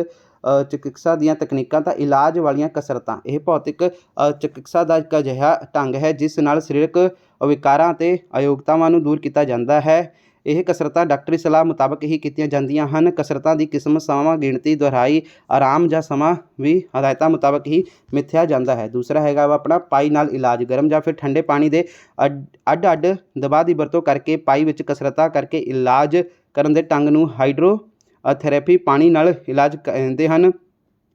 ਚਿਕਿਤਸਾ ਦੀਆਂ ਤਕਨੀਕਾਂ ਤਾਂ ਇਲਾਜ ਵਾਲੀਆਂ ਕਸਰਤਾਂ, ਇਹ ਭੌਤਿਕ ਚਿਕਿਤਸਾ ਦਾ ਇੱਕ ਅਜਿਹਾ ਢੰਗ ਹੈ ਜਿਸ ਨਾਲ ਸਰੀਰਕ ਵਿਕਾਰਾਂ ਅਤੇ ਅਯੋਗਤਾਵਾਂ ਨੂੰ ਦੂਰ ਕੀਤਾ ਜਾਂਦਾ ਹੈ। ਇਹ ਕਸਰਤਾਂ ਡਾਕਟਰੀ ਸਲਾਹ ਮੁਤਾਬਕ ਹੀ ਕੀਤੀਆਂ ਜਾਂਦੀਆਂ ਹਨ। ਕਸਰਤਾਂ ਦੀ ਕਿਸਮ, ਸਮਾਂ, ਗਿਣਤੀ, ਦੁਹਰਾਈ, ਆਰਾਮ ਜਾਂ ਸਮਾਂ ਵੀ ਹਦਾਇਤਾਂ ਮੁਤਾਬਕ ਹੀ ਮਿਥਿਆ ਜਾਂਦਾ ਹੈ। ਦੂਸਰਾ ਹੈਗਾ ਵਾ ਆਪਣਾ ਪਾਈ ਨਾਲ ਇਲਾਜ, ਗਰਮ ਜਾਂ ਫਿਰ ਠੰਡੇ ਪਾਣੀ ਦੇ ਅੱਡ ਦਬਾਅ ਦੀ ਵਰਤੋਂ ਕਰਕੇ ਪਾਈ ਵਿੱਚ ਕਸਰਤਾਂ ਕਰਕੇ ਇਲਾਜ ਕਰਨ ਦੇ ਢੰਗ ਨੂੰ ਹਾਈਡਰੋਥੈਰੇਪੀ ਪਾਣੀ ਨਾਲ ਇਲਾਜ ਕਹਿੰਦੇ ਹਨ।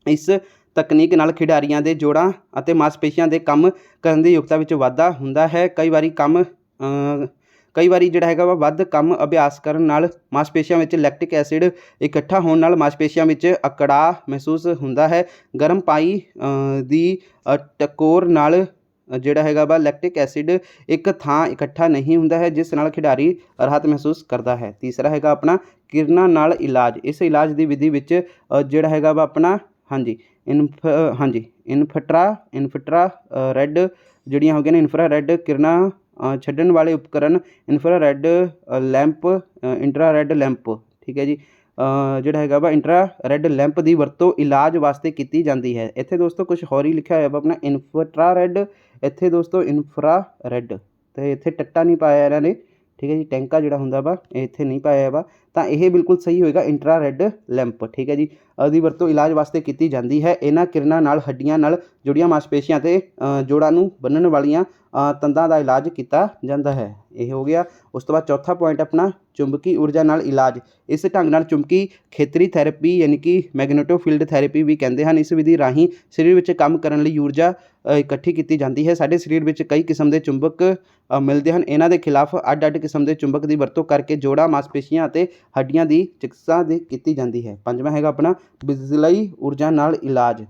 ਇਸ ਤਕਨੀਕ ਨਾਲ ਖਿਡਾਰੀਆਂ ਦੇ ਜੋੜਾਂ ਅਤੇ ਮਾਸਪੇਸ਼ੀਆਂ ਦੇ ਕੰਮ ਕਰਨ ਦੀ ਯੋਗਤਾ ਵਿੱਚ ਵਾਧਾ ਹੁੰਦਾ ਹੈ। ਕਈ ਵਾਰੀ ਜਿਹੜਾ ਹੈਗਾ ਵਾ ਵੱਧ ਕੰਮ ਅਭਿਆਸ ਕਰਨ ਨਾਲ ਮਾਸਪੇਸ਼ੀਆਂ ਵਿੱਚ ਲੈਕਟਿਕ ਐਸਿਡ ਇਕੱਠਾ ਹੋਣ ਨਾਲ ਮਾਸਪੇਸ਼ੀਆਂ ਵਿੱਚ ਅਕੜਾਅ ਮਹਿਸੂਸ ਹੁੰਦਾ ਹੈ। ਗਰਮ ਪਾਈ ਦੀ ਟਕੋਰ ਨਾਲ ਜਿਹੜਾ ਹੈਗਾ ਵਾ ਲੈਕਟਿਕ ਐਸਿਡ ਇੱਕ ਥਾਂ ਇਕੱਠਾ ਨਹੀਂ ਹੁੰਦਾ ਹੈ ਜਿਸ ਨਾਲ ਖਿਡਾਰੀ ਰਾਹਤ ਮਹਿਸੂਸ ਕਰਦਾ ਹੈ। ਤੀਸਰਾ ਹੈਗਾ ਆਪਣਾ ਕਿਰਨਾਂ ਨਾਲ ਇਲਾਜ। ਇਸ ਇਲਾਜ ਦੀ ਵਿਧੀ ਵਿੱਚ ਜਿਹੜਾ ਹੈਗਾ ਵਾ ਆਪਣਾ ਇਨਫਰਾ ਰੈੱਡ ਜਿਹੜੀਆਂ ਹੋ ਗਈਆਂ ਨੇ, ਇਨਫਰਾ ਰੈੱਡ ਕਿਰਨਾਂ ਛੱਡਣ ਵਾਲੇ ਉਪਕਰਨ, ਇਨਫਰਾਰੈੱਡ ਲੈਂਪ, ਇੰਟਰਾਰੈੱਡ ਲੈਂਪ। ਠੀਕ ਹੈ ਜੀ, ਜਿਹੜਾ ਹੈਗਾ ਵਾ ਇੰਟਰਾਰੈੱਡ ਲੈਂਪ ਦੀ ਵਰਤੋਂ ਇਲਾਜ ਵਾਸਤੇ ਕੀਤੀ ਜਾਂਦੀ ਹੈ। ਇੱਥੇ ਦੋਸਤੋ ਕੁਛ ਹੋਰ ਹੀ ਲਿਖਿਆ ਹੋਇਆ ਵਾ ਆਪਣਾ ਇਨਫਰਾਰੈੱਡ, ਇੱਥੇ ਦੋਸਤੋ ਇਨਫਰਾਰੈੱਡ, ਅਤੇ ਇੱਥੇ ਟੱਟਾ ਨਹੀਂ ਪਾਇਆ ਇਹਨਾਂ ਨੇ। ਠੀਕ ਹੈ ਜੀ, ਟੈਂਕਾ ਜਿਹੜਾ ਹੁੰਦਾ ਵਾ ਇਹ ਇੱਥੇ ਨਹੀਂ ਪਾਇਆ ਵਾ, ਤਾਂ ਇਹ ਬਿਲਕੁਲ ਸਹੀ ਹੋਏਗਾ ਇੰਟਰਾਰੈੱਡ ਲੈਂਪ। ਠੀਕ ਹੈ ਜੀ, ਦੀ ਵਰਤੋਂ ਇਲਾਜ ਵਾਸਤੇ ਕੀਤੀ ਜਾਂਦੀ ਹੈ। ਇਹਨਾਂ ਕਿਰਨਾਂ ਨਾਲ ਹੱਡੀਆਂ ਨਾਲ ਜੁੜੀਆਂ ਮਾਸਪੇਸ਼ੀਆਂ ਅਤੇ ਜੋੜਾਂ ਨੂੰ ਬੰਨ੍ਹਣ ਵਾਲੀਆਂ ਤੰਦਾਂ ਦਾ ਇਲਾਜ ਕੀਤਾ ਜਾਂਦਾ ਹੈ। ਇਹ ਹੋ ਗਿਆ। ਉਸ ਤੋਂ ਬਾਅਦ ਚੌਥਾ ਪੁਆਇੰਟ ਆਪਣਾ ਚੁੰਬਕੀ ਊਰਜਾ ਨਾਲ ਇਲਾਜ। ਇਸ ਢੰਗ ਨਾਲ ਚੁੰਬਕੀ ਖੇਤਰੀ ਥੈਰੇਪੀ ਯਾਨੀ ਕਿ ਮੈਗਨੇਟੋਫੀਲਡ ਥੈਰੇਪੀ ਵੀ ਕਹਿੰਦੇ ਹਨ। ਇਸ ਵਿਧੀ ਰਾਹੀਂ ਸਰੀਰ ਵਿੱਚ ਕੰਮ ਕਰਨ ਲਈ ਊਰਜਾ ਇਕੱਠੀ ਕੀਤੀ ਜਾਂਦੀ ਹੈ। ਸਾਡੇ ਸਰੀਰ ਵਿੱਚ ਕਈ ਕਿਸਮ ਦੇ ਚੁੰਬਕ ਮਿਲਦੇ ਹਨ। ਇਹਨਾਂ ਦੇ ਖਿਲਾਫ ਅੱਡ ਕਿਸਮ ਦੇ ਚੁੰਬਕ ਦੀ ਵਰਤੋਂ ਕਰਕੇ ਜੋੜਾਂ, ਮਾਸਪੇਸ਼ੀਆਂ ਅਤੇ ਹੱਡੀਆਂ ਦੀ ਚਿਕਿਤਸਾ ਕੀਤੀ ਜਾਂਦੀ ਹੈ। ਪੰਜਵਾਂ ਹੈਗਾ ਆਪਣਾ ਬਿਜਲਈ ਊਰਜਾ ਨਾਲ ਇਲਾਜ।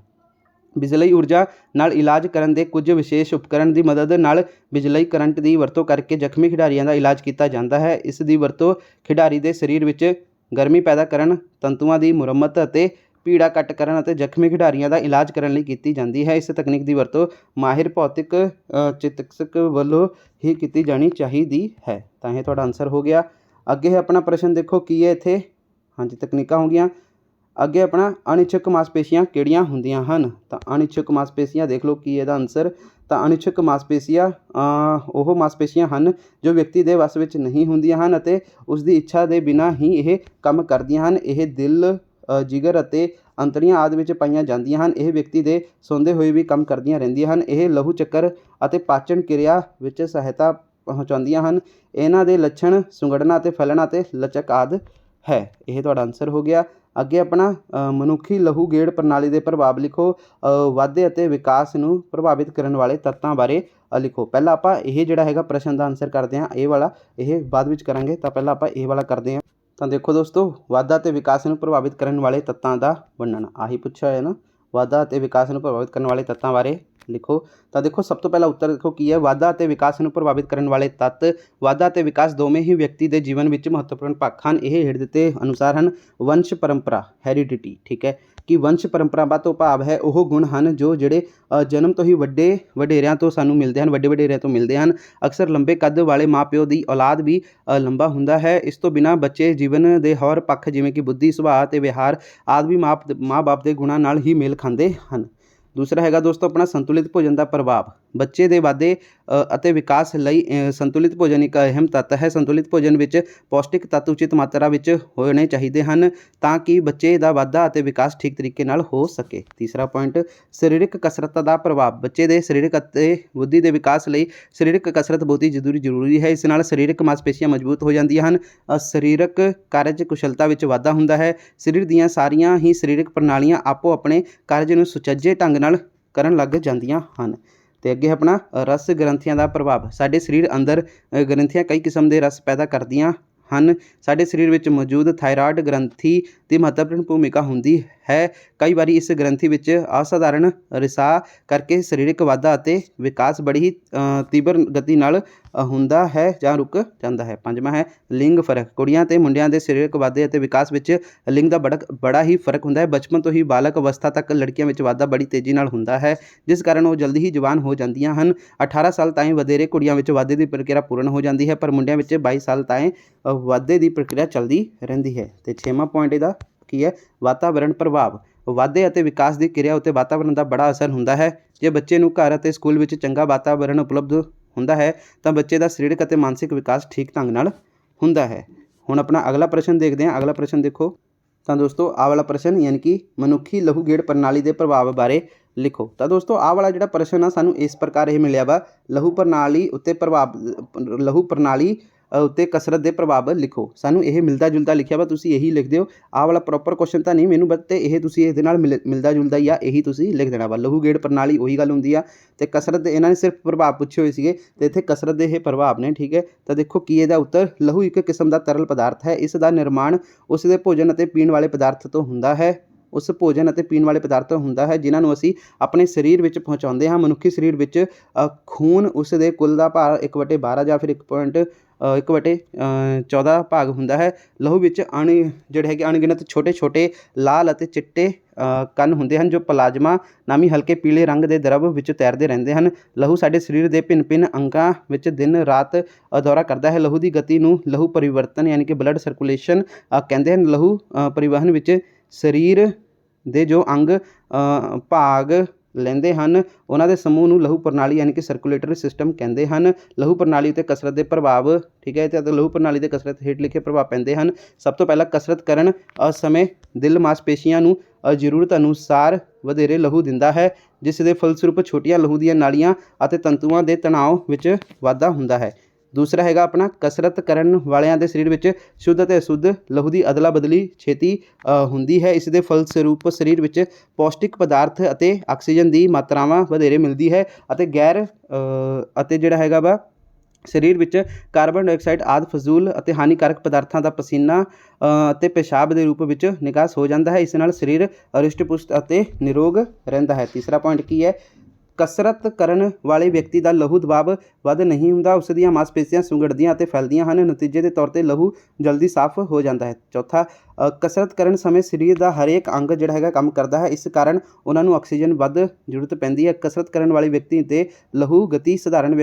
ਬਿਜਲਈ ਊਰਜਾ ਨਾਲ ਇਲਾਜ ਕਰਨ ਦੇ ਕੁਝ ਵਿਸ਼ੇਸ਼ ਉਪਕਰਨ ਦੀ ਮਦਦ ਨਾਲ ਬਿਜਲਈ ਕਰੰਟ ਦੀ ਵਰਤੋਂ ਕਰਕੇ ਜ਼ਖਮੀ ਖਿਡਾਰੀਆਂ ਦਾ ਇਲਾਜ ਕੀਤਾ ਜਾਂਦਾ ਹੈ। ਇਸ ਦੀ ਵਰਤੋਂ ਖਿਡਾਰੀ ਦੇ ਸਰੀਰ ਵਿੱਚ ਗਰਮੀ ਪੈਦਾ ਕਰਨ, ਤੰਤੂਆਂ ਦੀ ਮੁਰੰਮਤ ਅਤੇ ਪੀੜਾ ਘੱਟ ਕਰਨ ਅਤੇ ਜ਼ਖਮੀ ਖਿਡਾਰੀਆਂ ਦਾ ਇਲਾਜ ਕਰਨ ਲਈ ਕੀਤੀ ਜਾਂਦੀ ਹੈ। ਇਸ ਤਕਨੀਕ ਦੀ ਵਰਤੋਂ ਮਾਹਿਰ ਭੌਤਿਕ ਚਿਕਿਤਸਕ ਵੱਲੋਂ ਹੀ ਕੀਤੀ ਜਾਣੀ ਚਾਹੀਦੀ ਹੈ। ਤਾਂ ਇਹ ਤੁਹਾਡਾ ਆਨਸਰ ਹੋ ਗਿਆ। ਅੱਗੇ ਆਪਣਾ ਪ੍ਰਸ਼ਨ ਦੇਖੋ ਕੀ ਹੈ ਇੱਥੇ। ਹਾਂਜੀ, ਤਕਨੀਕਾਂ ਹੋ ਗਈਆਂ। ਅੱਗੇ ਆਪਣਾ ਅਣਇੱਛਕ ਮਾਸਪੇਸ਼ੀਆਂ ਕਿਹੜੀਆਂ ਹੁੰਦੀਆਂ ਹਨ। ਤਾਂ ਅਣਇੱਛਕ ਮਾਸਪੇਸ਼ੀਆਂ ਦੇਖ ਲਓ ਕੀ ਇਹਦਾ ਆਨਸਰ। ਤਾਂ ਅਣਇੱਛਕ ਮਾਸਪੇਸ਼ੀਆਂ ਉਹ ਮਾਸਪੇਸ਼ੀਆਂ ਹਨ ਜੋ ਵਿਅਕਤੀ ਦੇ ਵੱਸ ਵਿੱਚ ਨਹੀਂ ਹੁੰਦੀਆਂ ਹਨ ਅਤੇ ਉਸ ਦੀ ਇੱਛਾ ਦੇ ਬਿਨਾਂ ਹੀ ਇਹ ਕੰਮ ਕਰਦੀਆਂ ਹਨ। ਇਹ ਦਿਲ, ਜਿਗਰ ਅਤੇ ਅੰਤੜੀਆਂ ਆਦਿ ਵਿੱਚ ਪਾਈਆਂ ਜਾਂਦੀਆਂ ਹਨ। ਇਹ ਵਿਅਕਤੀ ਦੇ ਸੌਂਦੇ ਹੋਏ ਵੀ ਕੰਮ ਕਰਦੀਆਂ ਰਹਿੰਦੀਆਂ ਹਨ। ਇਹ ਲਹੂ ਚੱਕਰ ਅਤੇ ਪਾਚਨ ਕਿਰਿਆ ਵਿੱਚ ਸਹਾਇਤਾ ਪਹੁੰਚਾਉਂਦੀਆਂ ਹਨ। ਇਹਨਾਂ ਦੇ ਲੱਛਣ ਸੁੰਗੜਨਾ ਅਤੇ ਫੈਲਣਾ ਅਤੇ ਲਚਕ ਆਦਿ ਹੈ। ਇਹ ਤੁਹਾਡਾ ਆਨਸਰ ਹੋ ਗਿਆ। ਅੱਗੇ ਆਪਣਾ ਮਨੁੱਖੀ ਲਹੂ ਗੇੜ ਪ੍ਰਣਾਲੀ ਦੇ ਪ੍ਰਭਾਵ ਲਿਖੋ। ਵਾਧੇ ਅਤੇ ਵਿਕਾਸ ਨੂੰ ਪ੍ਰਭਾਵਿਤ ਕਰਨ ਵਾਲੇ ਤੱਤਾਂ ਬਾਰੇ ਲਿਖੋ। ਪਹਿਲਾਂ ਆਪਾਂ ਇਹ ਜਿਹੜਾ ਹੈਗਾ ਪ੍ਰਸ਼ਨ ਦਾ ਆਨਸਰ ਕਰਦੇ ਹਾਂ, ਇਹ ਵਾਲਾ ਇਹ ਬਾਅਦ ਵਿੱਚ ਕਰਾਂਗੇ, ਤਾਂ ਪਹਿਲਾਂ ਆਪਾਂ ਇਹ ਵਾਲਾ ਕਰਦੇ ਹਾਂ। ਤਾਂ ਦੇਖੋ ਦੋਸਤੋ, ਵਾਧਾ ਅਤੇ ਵਿਕਾਸ ਨੂੰ ਪ੍ਰਭਾਵਿਤ ਕਰਨ ਵਾਲੇ ਤੱਤਾਂ ਦਾ ਵਰਣਨ ਆਹੀ ਪੁੱਛਿਆ ਹੋਇਆ ਨਾ। ਵਾਧਾ ਅਤੇ ਵਿਕਾਸ ਨੂੰ ਪ੍ਰਭਾਵਿਤ ਕਰਨ ਵਾਲੇ ਤੱਤਾਂ ਬਾਰੇ ਲਿਖੋ। ਤਾਂ ਦੇਖੋ ਸਭ ਤੋਂ ਪਹਿਲਾਂ ਉੱਤਰ ਦੇਖੋ ਕੀ ਹੈ। ਵਾਧਾ ਅਤੇ ਵਿਕਾਸ ਨੂੰ ਪ੍ਰਭਾਵਿਤ ਕਰਨ ਵਾਲੇ ਤੱਤ। ਵਾਧਾ ਅਤੇ ਵਿਕਾਸ ਦੋਵੇਂ ਹੀ ਵਿਅਕਤੀ ਦੇ ਜੀਵਨ ਵਿੱਚ ਮਹੱਤਵਪੂਰਨ ਪੱਖ ਹਨ। ਇਹ ਹੇਠ ਦਿੱਤੇ ਅਨੁਸਾਰ ਹਨ। ਵੰਸ਼ ਪਰੰਪਰਾ ਹੈਰੀਡਿਟੀ, ਠੀਕ ਹੈ, ਕਿ ਵੰਸ਼ ਪਰੰਪਰਾਵਾਂ ਤੋਂ ਭਾਵ ਹੈ ਉਹ ਗੁਣ ਹਨ ਜੋ ਜਿਹੜੇ ਜਨਮ ਤੋਂ ਹੀ ਵੱਡੇ ਵਡੇਰਿਆਂ ਤੋਂ ਸਾਨੂੰ ਮਿਲਦੇ ਹਨ, ਵੱਡੇ ਵਡੇਰਿਆਂ ਤੋਂ ਮਿਲਦੇ ਹਨ। ਅਕਸਰ ਲੰਬੇ ਕੱਦ ਵਾਲੇ ਮਾਂ ਪਿਓ ਦੀ ਔਲਾਦ ਵੀ ਲੰਬਾ ਹੁੰਦਾ ਹੈ। ਇਸ ਤੋਂ ਬਿਨਾਂ ਬੱਚੇ ਜੀਵਨ ਦੇ ਹੋਰ ਪੱਖ ਜਿਵੇਂ ਕਿ ਬੁੱਧੀ, ਸੁਭਾਅ ਅਤੇ ਵਿਹਾਰ ਆਦਿ ਵੀ ਮਾਂ ਬਾਪ ਦੇ ਗੁਣਾਂ ਨਾਲ ਹੀ ਮੇਲ ਖਾਂਦੇ ਹਨ। ਦੂਸਰਾ ਹੈਗਾ ਦੋਸਤੋ ਆਪਣਾ ਸੰਤੁਲਿਤ ਭੋਜਨ ਦਾ ਪ੍ਰਭਾਵ। ਬੱਚੇ ਦੇ ਵਾਧੇ ਅਤੇ ਵਿਕਾਸ ਲਈ ਸੰਤੁਲਿਤ ਭੋਜਨ ਇੱਕ ਅਹਿਮ ਤੱਤ ਹੈ। ਸੰਤੁਲਿਤ ਭੋਜਨ ਵਿੱਚ ਪੌਸ਼ਟਿਕ ਤੱਤ ਉਚਿਤ ਮਾਤਰਾ ਵਿੱਚ ਹੋਣੇ ਚਾਹੀਦੇ ਹਨ ਤਾਂ ਕਿ ਬੱਚੇ ਦਾ ਵਾਧਾ ਅਤੇ ਵਿਕਾਸ ਠੀਕ ਤਰੀਕੇ ਨਾਲ ਹੋ ਸਕੇ। ਤੀਸਰਾ ਪੁਆਇੰਟ ਸਰੀਰਕ ਕਸਰਤ ਦਾ ਪ੍ਰਭਾਵ। ਬੱਚੇ ਦੇ ਸਰੀਰਕ ਅਤੇ ਬੁੱਧੀ ਦੇ ਵਿਕਾਸ ਲਈ ਸਰੀਰਕ ਕਸਰਤ ਬਹੁਤ ਹੀ ਜ਼ਰੂਰੀ ਹੈ। ਇਸ ਨਾਲ ਸਰੀਰਕ ਮਾਸਪੇਸ਼ੀਆਂ ਮਜ਼ਬੂਤ ਹੋ ਜਾਂਦੀਆਂ ਹਨ। ਸਰੀਰਕ ਕਾਰਜ ਕੁਸ਼ਲਤਾ ਵਿੱਚ ਵਾਧਾ ਹੁੰਦਾ ਹੈ। ਸਰੀਰ ਦੀਆਂ ਸਾਰੀਆਂ ਹੀ ਸਰੀਰਕ ਪ੍ਰਣਾਲੀਆਂ ਆਪੋ ਆਪਣੇ ਕਾਰਜ ਨੂੰ ਸੁਚੱਜੇ ਢੰਗ ਨਾਲ ਕਰਨ ਲੱਗ ਜਾਂਦੀਆਂ ਹਨ। ਅਤੇ ਅੱਗੇ ਆਪਣਾ ਰਸ ਗ੍ਰੰਥੀਆਂ ਦਾ ਪ੍ਰਭਾਵ। ਸਾਡੇ ਸਰੀਰ ਅੰਦਰ ਗ੍ਰੰਥੀਆਂ ਕਈ ਕਿਸਮ ਦੇ ਰਸ ਪੈਦਾ ਕਰਦੀਆਂ ਹਨ। ਸਾਡੇ ਸਰੀਰ ਵਿੱਚ ਮੌਜੂਦ ਥਾਇਰਾਇਡ ਗ੍ਰੰਥੀ ਦੀ ਮਹੱਤਵਪੂਰਨ ਭੂਮਿਕਾ ਹੁੰਦੀ ਹੈ। ਕਈ ਵਾਰੀ ਇਸ ਗ੍ਰੰਥੀ ਵਿੱਚ ਅਸਾਧਾਰਨ ਰਿਸਾਅ ਕਰਕੇ ਸਰੀਰਕ ਵਾਧਾ ਅਤੇ ਵਿਕਾਸ ਬੜੀ ਹੀ ਤੀਬਰ ਗਤੀ ਨਾਲ ਹੁੰਦਾ ਹੈ ਜਾਂ ਰੁਕ ਜਾਂਦਾ ਹੈ। ਪੰਜਵਾਂ ਹੈ ਲਿੰਗ ਫਰਕ। ਕੁੜੀਆਂ ਅਤੇ ਮੁੰਡਿਆਂ ਦੇ ਸਰੀਰਕ ਵਾਧੇ ਅਤੇ ਵਿਕਾਸ ਵਿੱਚ ਲਿੰਗ ਦਾ ਬੜਾ ਹੀ ਫਰਕ ਹੁੰਦਾ ਹੈ। ਬਚਪਨ ਤੋਂ ਹੀ ਬਾਲਕ ਅਵਸਥਾ ਤੱਕ ਲੜਕੀਆਂ ਵਿੱਚ ਵਾਧਾ ਬੜੀ ਤੇਜ਼ੀ ਨਾਲ ਹੁੰਦਾ ਹੈ, ਜਿਸ ਕਾਰਨ ਉਹ ਜਲਦੀ ਹੀ ਜਵਾਨ ਹੋ ਜਾਂਦੀਆਂ ਹਨ। 18 ਸਾਲ ਤਾਈਂ ਵਧੇਰੇ ਕੁੜੀਆਂ ਵਿੱਚ ਵਾਧੇ ਦੀ ਪ੍ਰਕਿਰਿਆ ਪੂਰਨ ਹੋ ਜਾਂਦੀ ਹੈ, ਪਰ ਮੁੰਡਿਆਂ ਵਿੱਚ 22 ਸਾਲ ਤਾਈਂ ਵਾਧੇ ਦੀ ਪ੍ਰਕਿਰਿਆ ਚੱਲਦੀ ਰਹਿੰਦੀ ਹੈ। ਅਤੇ 6ਵਾਂ ਪੁਆਇੰਟ ਇਹਦਾ ਕੀ ਹੈ ਵਾਤਾਵਰਣ ਪ੍ਰਭਾਵ। ਵਾਧੇ ਅਤੇ ਵਿਕਾਸ ਦੀ ਕਿਰਿਆ ਉੱਤੇ ਵਾਤਾਵਰਣ ਦਾ ਬੜਾ ਅਸਰ ਹੁੰਦਾ ਹੈ। ਜੇ ਬੱਚੇ ਨੂੰ ਘਰ ਅਤੇ ਸਕੂਲ ਵਿੱਚ ਚੰਗਾ ਵਾਤਾਵਰਣ ਉਪਲਬਧ ਹੁੰਦਾ ਹੈ ਤਾਂ ਬੱਚੇ ਦਾ ਸਰੀਰਕ ਅਤੇ ਮਾਨਸਿਕ ਵਿਕਾਸ ਠੀਕ ਢੰਗ ਨਾਲ ਹੁੰਦਾ ਹੈ। ਹੁਣ ਆਪਣਾ ਅਗਲਾ ਪ੍ਰਸ਼ਨ ਦੇਖਦੇ ਹਾਂ। ਅਗਲਾ ਪ੍ਰਸ਼ਨ ਦੇਖੋ ਤਾਂ ਦੋਸਤੋ ਆਹ ਵਾਲਾ ਪ੍ਰਸ਼ਨ ਯਾਨੀ ਕਿ ਮਨੁੱਖੀ ਲਹੂ ਗੇੜ ਪ੍ਰਣਾਲੀ ਦੇ ਪ੍ਰਭਾਵ ਬਾਰੇ ਲਿਖੋ। ਤਾਂ ਦੋਸਤੋ ਆਹ ਵਾਲਾ ਜਿਹੜਾ ਪ੍ਰਸ਼ਨ ਆ ਸਾਨੂੰ ਇਸ ਪ੍ਰਕਾਰ ਇਹ ਮਿਲਿਆ ਵਾ। ਲਹੂ ਪ੍ਰਣਾਲੀ ਉੱਤੇ ਕਸਰਤ ਦੇ ਪ੍ਰਭਾਵ ਲਿਖੋ। ਸਾਨੂੰ ਇਹ ਮਿਲਦਾ ਜੁਲਦਾ ਲਿਖਿਆ ਵਾ, ਤੁਸੀਂ ਇਹੀ ਲਿਖ ਦਿਓ। ਆਹ ਵਾਲਾ ਪ੍ਰੋਪਰ ਕੁਐਸਚਨ ਤਾਂ ਨਹੀਂ ਮੈਨੂੰ, ਬਟ ਇਹ ਤੁਸੀਂ ਇਹਦੇ ਨਾਲ ਮਿਲਦਾ ਜੁਲਦਾ ਹੀ ਆ, ਇਹੀ ਤੁਸੀਂ ਲਿਖ ਦੇਣਾ ਵਾ। ਲਹੂ ਗੇੜ ਪ੍ਰਣਾਲੀ ਉਹੀ ਗੱਲ ਹੁੰਦੀ ਆ ਅਤੇ ਕਸਰਤ ਦੇ ਇਹਨਾਂ ਨੇ ਸਿਰਫ ਪ੍ਰਭਾਵ ਪੁੱਛੇ ਹੋਏ ਸੀਗੇ ਅਤੇ ਇੱਥੇ ਕਸਰਤ ਦੇ ਇਹ ਪ੍ਰਭਾਵ ਨੇ, ਠੀਕ ਹੈ। ਤਾਂ ਦੇਖੋ ਕੀ ਇਹਦਾ ਉੱਤਰ ਲਹੂ ਇੱਕ ਕਿਸਮ ਦਾ ਤਰਲ ਪਦਾਰਥ ਹੈ। ਇਸ ਦਾ ਨਿਰਮਾਣ ਉਸ ਦੇ ਭੋਜਨ ਅਤੇ ਪੀਣ ਵਾਲੇ ਪਦਾਰਥ ਤੋਂ ਹੁੰਦਾ ਹੈ। ਜਿਨ੍ਹਾਂ ਨੂੰ ਅਸੀਂ ਆਪਣੇ ਸਰੀਰ ਵਿੱਚ ਪਹੁੰਚਾਉਂਦੇ ਹਾਂ। ਮਨੁੱਖੀ ਸਰੀਰ ਵਿੱਚ ਖੂਨ ਉਸ ਦੇ ਕੁੱਲ ਦਾ ਭਾਰ 1/12 ਜਾਂ ਫਿਰ 1/14 ਭਾਗ ਹੁੰਦਾ ਹੈ। ਲਹੂ ਵਿੱਚ ਜਿਹੜੇ ਹੈਗੇ ਅਣਗਿਣਤ ਛੋਟੇ ਛੋਟੇ ਲਾਲ ਅਤੇ ਚਿੱਟੇ ਕਣ ਹੁੰਦੇ ਹਨ ਜੋ ਪਲਾਜ਼ਮਾ ਨਾਮੀ ਹਲਕੇ ਪੀਲੇ ਰੰਗ ਦੇ ਦਰਵ ਵਿੱਚ ਤੈਰਦੇ ਰਹਿੰਦੇ ਹਨ। ਲਹੂ ਸਾਡੇ ਸਰੀਰ ਦੇ ਭਿੰਨ ਭਿੰਨ ਅੰਗਾਂ ਵਿੱਚ ਦਿਨ ਰਾਤ ਦੌਰਾ ਕਰਦਾ ਹੈ। ਲਹੂ ਦੀ ਗਤੀ ਨੂੰ ਲਹੂ ਪਰਿਵਰਤਨ ਯਾਨੀ ਕਿ ਬਲੱਡ ਸਰਕੂਲੇਸ਼ਨ ਕਹਿੰਦੇ ਹਨ। ਲਹੂ ਪਰਿਵਹਨ ਵਿੱਚ ਸਰੀਰ ਦੇ ਜੋ ਅੰਗ ਭਾਗ ਲੈਂਦੇ ਹਨ ਉਹਨਾਂ ਦੇ ਸਮੂਹ ਨੂੰ ਲਹੂ ਪ੍ਰਣਾਲੀ ਯਾਨੀ ਕਿ ਸਰਕੂਲੇਟਰੀ ਸਿਸਟਮ ਕਹਿੰਦੇ ਹਨ। ਲਹੂ ਪ੍ਰਣਾਲੀ ਉੱਤੇ ਕਸਰਤ ਦੇ ਪ੍ਰਭਾਵ, ਠੀਕ ਹੈ। ਅਤੇ ਲਹੂ ਪ੍ਰਣਾਲੀ ਦੇ ਕਸਰਤ ਹੇਠ ਲਿਖੇ ਪ੍ਰਭਾਵ ਪੈਂਦੇ ਹਨ। ਸਭ ਤੋਂ ਪਹਿਲਾਂ ਕਸਰਤ ਕਰਨ ਸਮੇਂ ਦਿਲ ਮਾਸਪੇਸ਼ੀਆਂ ਨੂੰ ਜ਼ਰੂਰਤ ਅਨੁਸਾਰ ਵਧੇਰੇ ਲਹੂ ਦਿੰਦਾ ਹੈ, ਜਿਸ ਦੇ ਫਲਸਰੂਪ ਛੋਟੀਆਂ ਲਹੂ ਦੀਆਂ ਨਾਲੀਆਂ ਅਤੇ ਤੰਤੂਆਂ ਦੇ ਤਣਾਅ ਵਿੱਚ ਵਾਧਾ ਹੁੰਦਾ ਹੈ। ਦੂਸਰਾ ਹੈਗਾ ਆਪਣਾ ਕਸਰਤ ਕਰਨ ਵਾਲਿਆਂ ਦੇ ਸਰੀਰ ਵਿੱਚ ਸ਼ੁੱਧ ਅਤੇ ਅਸ਼ੁੱਧ ਲਹੂ ਦੀ ਅਦਲਾ ਬਦਲੀ ਛੇਤੀ ਹੁੰਦੀ ਹੈ। ਇਸ ਦੇ ਫਲਸਰੂਪ ਸਰੀਰ ਵਿੱਚ ਪੌਸ਼ਟਿਕ ਪਦਾਰਥ ਅਤੇ ਆਕਸੀਜਨ ਦੀ ਮਾਤਰਾਵਾਂ ਵਧੇਰੇ ਮਿਲਦੀ ਹੈ ਅਤੇ ਜਿਹੜਾ ਹੈਗਾ ਵਾ ਸਰੀਰ ਵਿੱਚ ਕਾਰਬਨ ਡਾਈਆਕਸਾਈਡ ਆਦਿ ਫਜ਼ੂਲ ਅਤੇ ਹਾਨੀਕਾਰਕ ਪਦਾਰਥਾਂ ਦਾ ਪਸੀਨਾ ਅਤੇ ਪਿਸ਼ਾਬ ਦੇ ਰੂਪ ਵਿੱਚ ਨਿਕਾਸ ਹੋ ਜਾਂਦਾ ਹੈ। ਇਸ ਨਾਲ ਸਰੀਰ ਰਿਸ਼ਟ ਪੁਸ਼ਟ ਅਤੇ ਨਿਰੋਗ ਰਹਿੰਦਾ ਹੈ। ਤੀਸਰਾ ਪੁਆਇੰਟ ਕੀ ਹੈ ਕਸਰਤ ਕਰਨ ਵਾਲੇ ਵਿਅਕਤੀ ਦਾ ਲਹੂ ਦਬਾਅ ਵੱਧ ਨਹੀਂ ਹੁੰਦਾ, ਉਸ ਦੀਆਂ ਮਾਸਪੇਸ਼ੀਆਂ ਸੁੰਗੜਦੀਆਂ ਅਤੇ ਫੈਲਦੀਆਂ ਹਨ। ਨਤੀਜੇ ਦੇ ਤੌਰ 'ਤੇ ਲਹੂ ਜਲਦੀ ਸਾਫ਼ ਹੋ ਜਾਂਦਾ ਹੈ। ਚੌਥਾ ਕਸਰਤ ਕਰਨ ਸਮੇਂ ਸਰੀਰ ਦਾ ਹਰੇਕ ਅੰਗ ਜਿਹੜਾ ਹੈਗਾ ਕੰਮ ਕਰਦਾ ਹੈ, ਇਸ ਕਾਰਨ ਉਹਨਾਂ ਨੂੰ ਆਕਸੀਜਨ ਵੱਧ ਜ਼ਰੂਰਤ ਪੈਂਦੀ ਹੈ। ਕਸਰਤ ਕਰਨ ਵਾਲੇ ਵਿਅਕਤੀ 'ਤੇ ਲਹੂ ਗਤੀ ਸਾਧਾਰਨ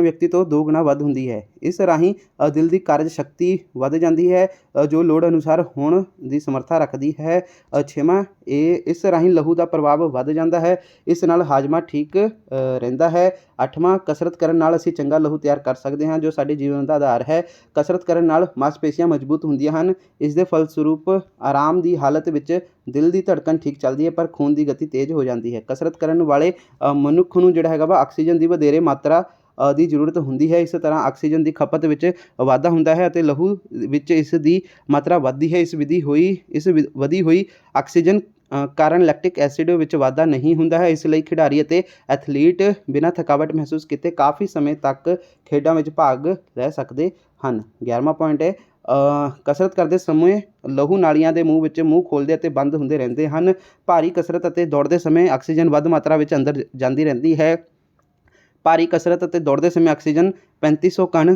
ਵਿਅਕਤੀ ਤੋਂ 2 ਗੁਣਾ ਵੱਧ ਹੁੰਦੀ ਹੈ। ਇਸ ਰਾਹੀਂ ਦਿਲ ਦੀ ਕਾਰਜ ਸ਼ਕਤੀ ਵੱਧ ਜਾਂਦੀ ਹੈ ਜੋ ਲੋੜ ਅਨੁਸਾਰ ਹੋਣ ਦੀ ਸਮਰੱਥਾ ਰੱਖਦੀ ਹੈ। ਛੇਵਾਂ ਇਸ ਰਾਹੀਂ ਲਹੂ ਦਾ ਪ੍ਰਭਾਵ ਵੱਧ ਜਾਂਦਾ ਹੈ, ਇਸ ਨਾਲ ਹਾਜ਼ਮਾ ਠੀਕ ਰਹਿੰਦਾ ਹੈ। ਅੱਠਵਾਂ ਕਸਰਤ ਕਰਨ ਨਾਲ ਅਸੀਂ ਚੰਗਾ ਲਹੂ ਤਿਆਰ ਕਰ ਸਕਦੇ ਹਾਂ ਜੋ ਸਾਡੇ ਜੀਵਨ ਦਾ ਆਧਾਰ ਹੈ। ਕਸਰਤ ਕਰਨ ਨਾਲ ਮਾਸਪੇਸ਼ੀਆਂ ਮਜ਼ਬੂਤ ਹੁੰਦੀਆਂ ਹਨ। ਇਸ ਦੇ ਫਲਸਰੂਪ ਆਰਾਮ ਦੀ ਹਾਲਤ ਵਿੱਚ ਦਿਲ ਦੀ ਧੜਕਣ ਠੀਕ ਚੱਲਦੀ ਹੈ ਪਰ ਖੂਨ ਦੀ ਗਤੀ ਤੇਜ਼ ਹੋ ਜਾਂਦੀ ਹੈ। ਕਸਰਤ ਕਰਨ ਵਾਲੇ ਮਨੁੱਖ ਨੂੰ ਜਿਹੜਾ ਹੈਗਾ ਵਾ ਆਕਸੀਜਨ ਦੀ ਵਧੇਰੇ ਮਾਤਰਾ ਦੀ ਜ਼ਰੂਰਤ ਹੁੰਦੀ ਹੈ। ਇਸ ਤਰ੍ਹਾਂ ਆਕਸੀਜਨ ਦੀ ਖਪਤ ਵਿੱਚ ਵਾਧਾ ਹੁੰਦਾ ਹੈ ਅਤੇ ਲਹੂ ਵਿੱਚ ਇਸ ਦੀ ਮਾਤਰਾ ਵੱਧਦੀ ਹੈ। ਵਧੀ ਹੋਈ ਆਕਸੀਜਨ ਕਾਰਨ ਲੈਕਟਿਕ ਐਸਿਡ ਵਿੱਚ ਵਾਧਾ ਨਹੀਂ ਹੁੰਦਾ ਹੈ। ਇਸ ਲਈ ਖਿਡਾਰੀ ਅਤੇ ਐਥਲੀਟ ਬਿਨਾਂ ਥਕਾਵਟ ਮਹਿਸੂਸ ਕੀਤੇ ਕਾਫੀ ਸਮੇਂ ਤੱਕ ਖੇਡਾਂ ਵਿੱਚ ਭਾਗ ਲੈ ਸਕਦੇ ਹਨ। 11ਵਾਂ ਪੁਆਇੰਟ ਹੈ, ਕਸਰਤ ਕਰਦੇ ਸਮੇਂ ਲਹੂ ਨਾਲੀਆਂ ਦੇ ਮੂੰਹ ਖੋਲ੍ਹਦੇ ਅਤੇ ਬੰਦ ਹੁੰਦੇ ਰਹਿੰਦੇ ਹਨ। ਭਾਰੀ ਕਸਰਤ ਅਤੇ ਦੌੜਦੇ ਸਮੇਂ ਆਕਸੀਜਨ ਵੱਧ ਮਾਤਰਾ ਵਿੱਚ ਅੰਦਰ ਜਾਂਦੀ ਰਹਿੰਦੀ ਹੈ। ਭਾਰੀ ਕਸਰਤ ਅਤੇ ਦੌੜਦੇ ਸਮੇਂ ਆਕਸੀਜਨ 3500 ਕਣ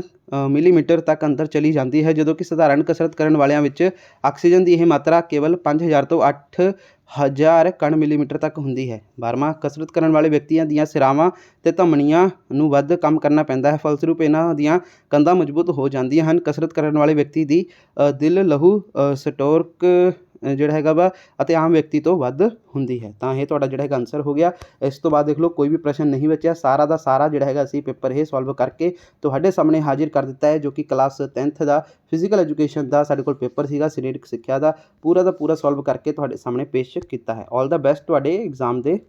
ਮਿਲੀਮੀਟਰ ਤੱਕ ਅੰਦਰ ਚਲੀ ਜਾਂਦੀ ਹੈ, ਜਦੋਂ ਕਿ ਸਧਾਰਨ ਕਸਰਤ ਕਰਨ ਵਾਲਿਆਂ ਵਿੱਚ ਆਕਸੀਜਨ ਦੀ ਇਹ ਮਾਤਰਾ ਕੇਵਲ 5000 ਤੋਂ 8000 ਕਣ ਮਿਲੀਮੀਟਰ ਤੱਕ ਹੁੰਦੀ ਹੈ। 12ਵਾਂ, ਕਸਰਤ ਕਰਨ ਵਾਲੇ ਵਿਅਕਤੀਆਂ ਦੀਆਂ ਸਿਰਾਵਾਂ ਅਤੇ ਧਮਨੀਆਂ ਨੂੰ ਵੱਧ ਕੰਮ ਕਰਨਾ ਪੈਂਦਾ ਹੈ, ਫਲਸਰੂਪ ਇਹਨਾਂ ਦੀਆਂ ਕੰਧਾਂ ਮਜ਼ਬੂਤ ਹੋ ਜਾਂਦੀਆਂ ਹਨ। ਕਸਰਤ ਕਰਨ ਵਾਲੇ ਵਿਅਕਤੀ ਦੀ ਦਿਲ ਲਹੂ ਸਟੋਰਕ ਜਿਹੜਾ ਹੈਗਾ ਵਾ ਅਤੇ ਆਮ ਵਿਅਕਤੀ ਤੋਂ ਵੱਧ ਹੁੰਦੀ ਹੈ। ਤਾਂ ਇਹ ਤੁਹਾਡਾ ਜਿਹੜਾ ਹੈਗਾ ਆਨਸਰ ਹੋ ਗਿਆ। ਇਸ ਤੋਂ ਬਾਅਦ ਦੇਖ ਲਓ ਕੋਈ ਵੀ ਪ੍ਰਸ਼ਨ ਨਹੀਂ ਬਚਿਆ, ਸਾਰਾ ਦਾ ਸਾਰਾ ਜਿਹੜਾ ਹੈਗਾ ਅਸੀਂ ਪੇਪਰ ਇਹ ਸੋਲਵ ਕਰਕੇ ਤੁਹਾਡੇ ਸਾਹਮਣੇ ਹਾਜ਼ਰ ਕਰ ਦਿੱਤਾ ਹੈ, ਜੋ ਕਿ ਕਲਾਸ 10th ਦਾ ਫਿਜ਼ੀਕਲ ਐਜੂਕੇਸ਼ਨ ਦਾ ਸਾਡੇ ਕੋਲ ਪੇਪਰ ਸੀਗਾ, ਸਰੀਰਕ ਸਿੱਖਿਆ ਦਾ ਪੂਰਾ ਸੋਲਵ ਕਰਕੇ ਤੁਹਾਡੇ ਸਾਹਮਣੇ ਪੇਸ਼ ਕੀਤਾ ਹੈ। ਆਲ ਦਾ ਬੈਸਟ ਤੁਹਾਡੇ ਐਗਜ਼ਾਮ ਦੇ